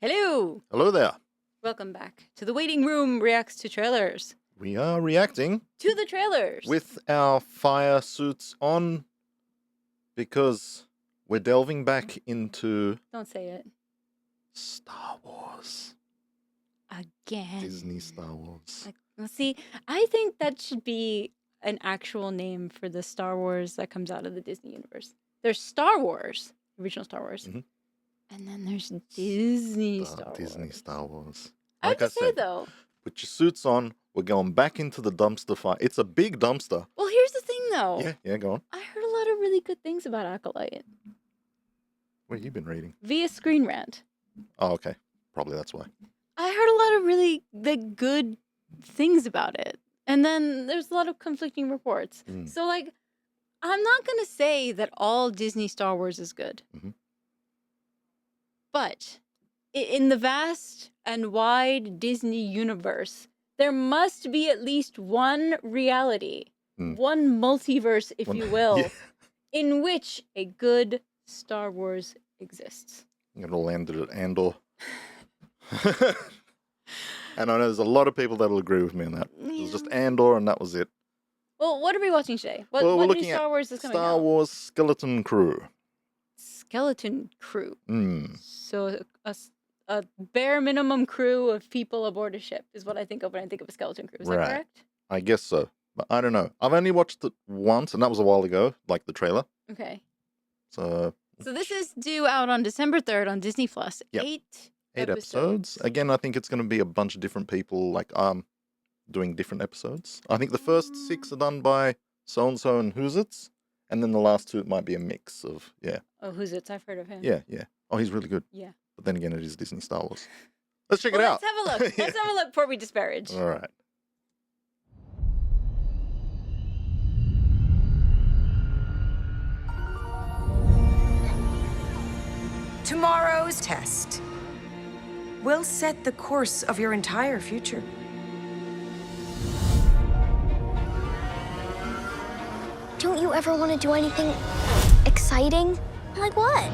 Hello! Hello there. Welcome back to the Waiting Room Reacts to Trailers. We are reacting To the trailers! with our fire suits on because we're delving back into Don't say it. Star Wars. Again. Disney Star Wars. See, I think that should be an actual name for the Star Wars that comes out of the Disney universe. There's Star Wars, original Star Wars, and then there's Disney Star Wars. Disney Star Wars. I have to say, though, put your suits on. We're going back into the dumpster fire. It's a big dumpster. well, here's the thing, though. Yeah, go on. I heard a lot of really good things about Acolyte What have you been reading? via Screen Rant. Oh, okay. Probably that's why. I heard a lot of really good things about it. And then there's a lot of conflicting reports. So, I'm not going to say that all Disney Star Wars is good. But in the vast and wide Disney universe, there must be at least one reality, one multiverse, if you will, in which a good Star Wars exists. It all ended at Andor. And I know there's a lot of people that'll agree with me on that. It was just Andor and that was it. Well, what are we watching today? What we're new looking Star at Wars is coming out? Star Wars Skeleton Crew. Skeleton Crew. So a bare minimum crew of people aboard a ship is what I think of when I think of a skeleton crew. Is that correct? I guess so. But I don't know. I've only watched it once, and that was a while ago, like the trailer. Okay. So this is due out on December 3rd on Disney Plus. Yep. 8 episodes. Again, I think it's going to be a bunch of different people, doing different episodes. I think the first 6 are done by so-and-so and Who's-Its, and then the last 2 it might be a mix of, Oh, Who's-Its? I've heard of him. Yeah. Oh, he's really good. Yeah. But then again, it is Disney Star Wars. Let's check it out. Let's have a look. Let's have a look before we disparage. All right. Tomorrow's test will set the course of your entire future. Don't you ever want to do anything exciting? Like what?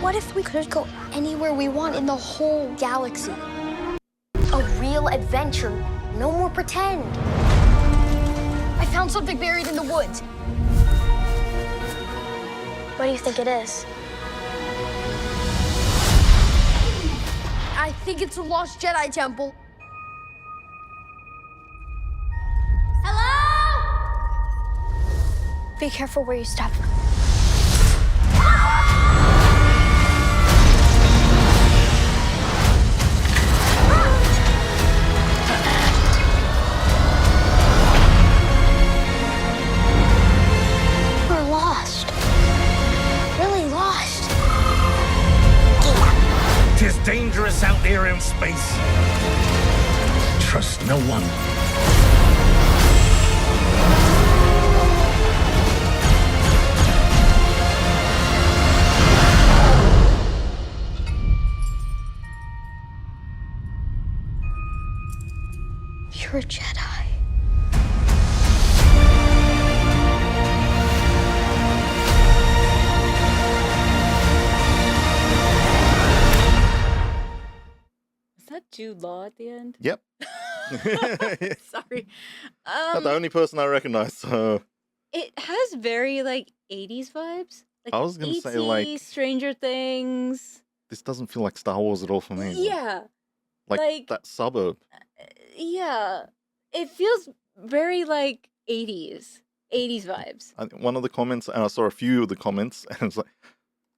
What if we could go anywhere we want in the whole galaxy? A real adventure. No more pretend. I found something buried in the woods. What do you think it is? I think it's a lost Jedi temple. Hello? Be careful where you step. We're lost. Really lost. 'Tis dangerous out there in space. Trust no one. You're a Jedi. Is that Jude Law at the end? Yep. Sorry. Not the only person I recognize, so... It has very, 80s vibes. I was gonna say, E.T., Stranger Things. This doesn't feel like Star Wars at all for me. Yeah. Like that suburb. Yeah. It feels very, 80s. 80s vibes. One of the comments, and I saw a few of the comments, and it's like,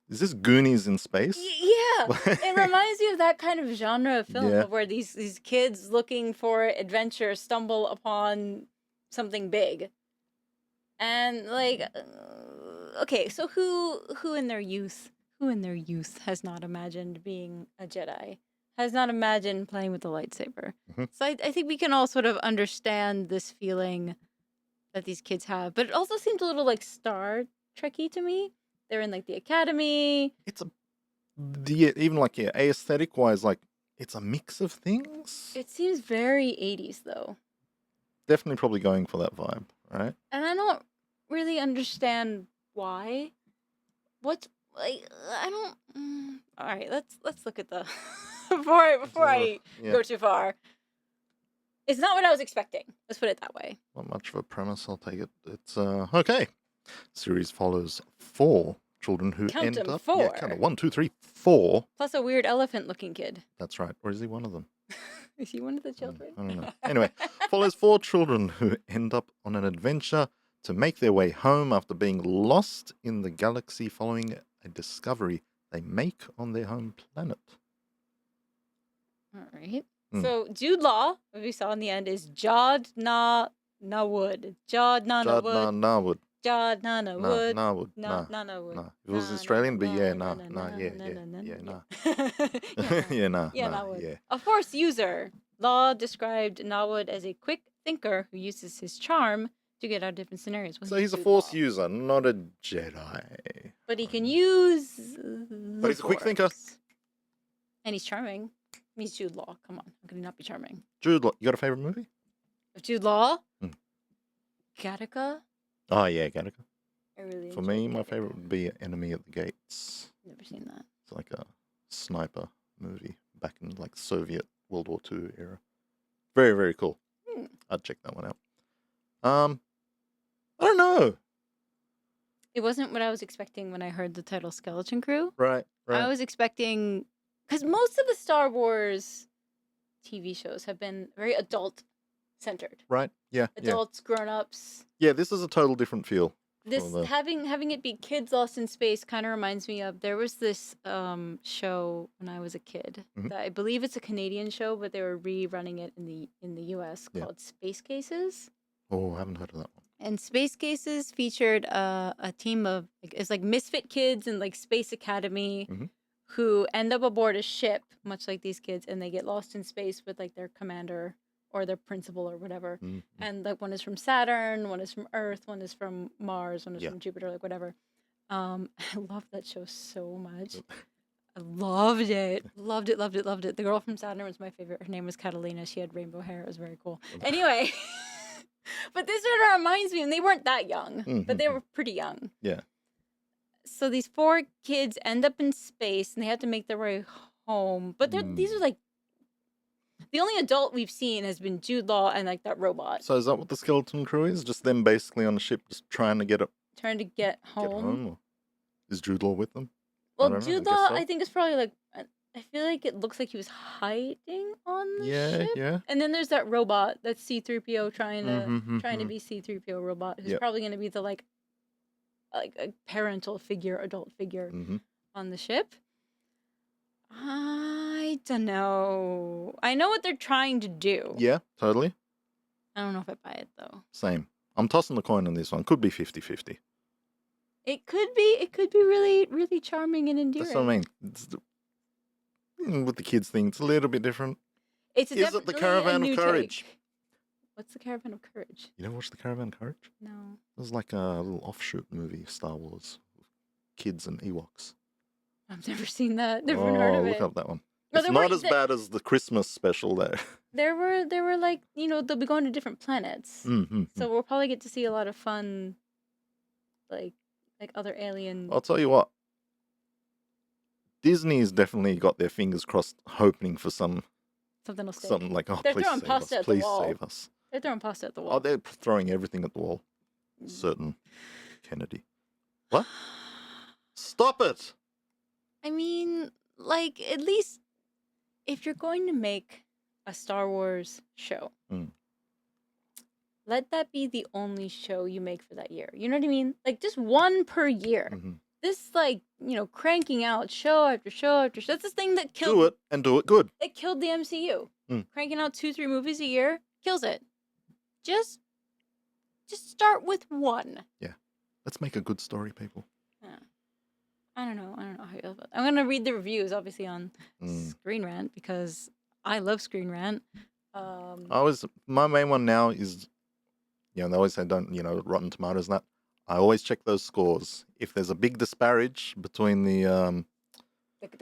is this Goonies in space? Yeah. It reminds you of that kind of genre of film of where these kids looking for adventure stumble upon something big. And okay, so who in their youth has not imagined being a Jedi? Has not imagined playing with the lightsaber? So I think we can all sort of understand this feeling that these kids have. But it also seems a little Star Trek-y to me. They're in the academy. It's even aesthetic wise, it's a mix of things. It seems very 80s though. Definitely probably going for that vibe, right? And I don't really understand why. like I don't. All right, let's look at the before I go too far. It's not what I was expecting. Let's put it that way. Not much of a premise. I'll take it. It's okay. Series follows 4 children who Count end them, up 4. Yeah, count it. 1, 2, 3, 4. Plus a weird elephant-looking kid. That's right. Or is he one of them? Is he one of the children? I don't know. Anyway, follows 4 children who end up on an adventure to make their way home after being lost in the galaxy following a discovery they make on their home planet. All right. So Jude Law, what we saw in the end, is Jod Na Wood. Jod Na Wood. Jod Na Wood. Na Wood. Na Wood. Nah. If it was Australian, but yeah, nah. Yeah. A Force user. Law described Nawood as a quick thinker who uses his charm to get out of different scenarios. So he's a Force user, not a Jedi. But he can use But he's a quick thinker. And he's charming. He's Jude Law. Come on. How can he not be charming? Jude Law. You got a favorite movie? Of Jude Law? Gattaca? Oh, yeah, Gattaca. I really For me, my favorite would be Enemy at the Gates. Never seen that. It's like a sniper movie back in like Soviet World War II era. Very, very cool. I'd check that one out. I don't know. It wasn't what I was expecting when I heard the title Skeleton Crew. Right. I was expecting... Because most of the Star Wars TV shows have been very adult-centered. Right, yeah. Adults, grown-ups. Yeah, this is a total different feel. This having it be kids lost in space kind of reminds me of there was this show when I was a kid that I believe it's a Canadian show, but they were rerunning it in the US called Space Cases. Oh, I haven't heard of that one. And Space Cases featured a team of it's like misfit kids in like Space Academy who end up aboard a ship, much like these kids, and they get lost in space with like their commander or their principal or whatever. And like one is from Saturn, one is from Earth, one is from Mars, one is from Jupiter, like whatever. I loved that show so much. I loved it. Loved it. The girl from Saturn was my favorite. Her name was Catalina. She had rainbow hair. It was very cool. Anyway, but this sort of reminds me, and they weren't that young, but they were pretty young. Yeah. So these 4 kids end up in space, and they have to make their way home. But these are like the only adult we've seen has been Jude Law and like that robot. So is that what the Skeleton Crew is? Just them basically on a ship, just trying to get home? Or is Jude Law with them? Well, Jude Law, I think is probably like. I feel like it looks like he was hiding on the ship. Yeah. And then there's that robot, that C-3PO trying to be C-3PO robot, who's probably going to be the like a parental figure, adult figure on the ship. I don't know. I know what they're trying to do. Yeah, totally. I don't know if I buy it though. Same. I'm tossing the coin on this one. Could be 50-50. It could be really, really charming and endearing. That's what I mean. With the kids thing, it's a little bit different. Is it the Caravan of Courage? Take. What's the Caravan of Courage? You never watched the Caravan of Courage? No. It was like a little offshoot movie, Star Wars, kids and Ewoks. I've never seen that. Never heard of it. Look up that one. It's not as bad as the Christmas special there. There were like, they'll be going to different planets. So we'll probably get to see a lot of fun, like other alien. I'll tell you what. Disney's definitely got their fingers crossed, hoping for something will stick. Something like, they're please throwing save pasta us. at Please the wall. save us. They're throwing pasta at the wall. Oh, they're throwing everything at the wall. Certain Kennedy. What? Stop it! I mean, like, at least if you're going to make a Star Wars show, let that be the only show you make for that year. You know what I mean? Like, just one per year. This, like, cranking out show after show after show. That's the thing that killed... Do it, and do it good. It killed the MCU. Cranking out 2-3 movies a year kills it. Just start with one. Yeah. Let's make a good story, people. Yeah. I don't know how you feel about that. I'm going to read the reviews, obviously, on Screen Rant, because I love Screen Rant. My main one now is, they always say Rotten Tomatoes and that. I always check those scores. If there's a big disparage between the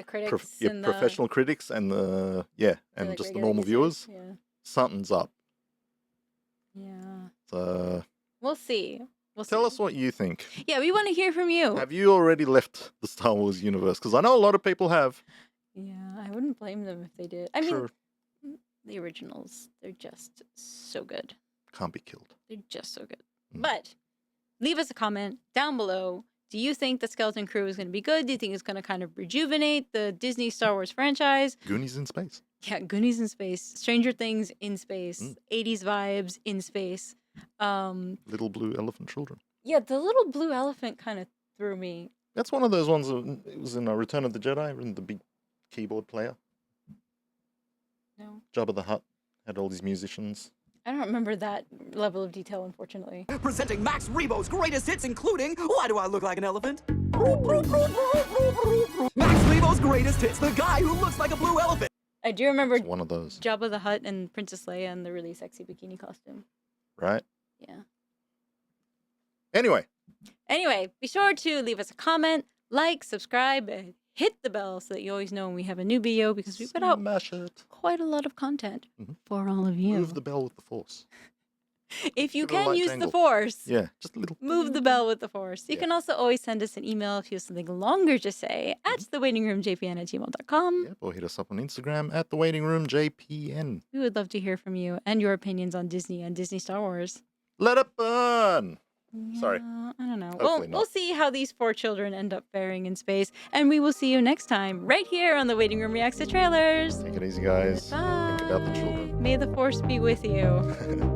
critics and professional critics and and like just the normal viewers, yeah. something's up. Yeah. So we'll see. We'll Tell see. us what you think. Yeah, we want to hear from you. Have you already left the Star Wars universe? Because I know a lot of people have. Yeah, I wouldn't blame them if they did. I mean, Sure. the originals, they're just so good. Can't be killed. They're just so good. Mm. But leave us a comment down below. Do you think the Skeleton Crew is going to be good? Do you think it's going to kind of rejuvenate the Disney Star Wars franchise? Goonies in space. Yeah, Goonies in space, Stranger Things in space, Mm. 80s vibes in space. Little blue elephant children. Yeah, the little blue elephant kind of threw me. That's one of those ones. It was in Return of the Jedi, in the big keyboard player. No, Jabba the Hutt had all these musicians. I don't remember that level of detail, unfortunately. Presenting Max Rebo's greatest hits, including Why Do I Look Like an Elephant? Max Rebo's greatest hits, the guy who looks like a blue elephant. I do remember It's one of those, Jabba the Hutt and Princess Leia in the really sexy bikini costume. right? Yeah. Anyway, Be sure to leave us a comment, like, subscribe, and hit the bell so that you always know when we have a new video because we put out smash it. quite a lot of content Mhm. for all of you. Move the bell with the Force. If you give it a can light use jangle. the Force, Yeah, just a little. move the bell with the Force. You Yeah. can also always send us an email if you have something longer to say at thewaitingroomjpn@gmail.com. Yep, or hit us up on Instagram at the Waiting Room JPN. We would love to hear from you and your opinions on Disney and Disney Star Wars. Let it burn. Sorry. Yeah, I don't know. Hopefully We'll not. see how these 4 children end up faring in space. And we will see you next time, right here on The Waiting Room Reacts to Trailers. Take it easy, guys. Think about the Bye. children. May the Force be with you.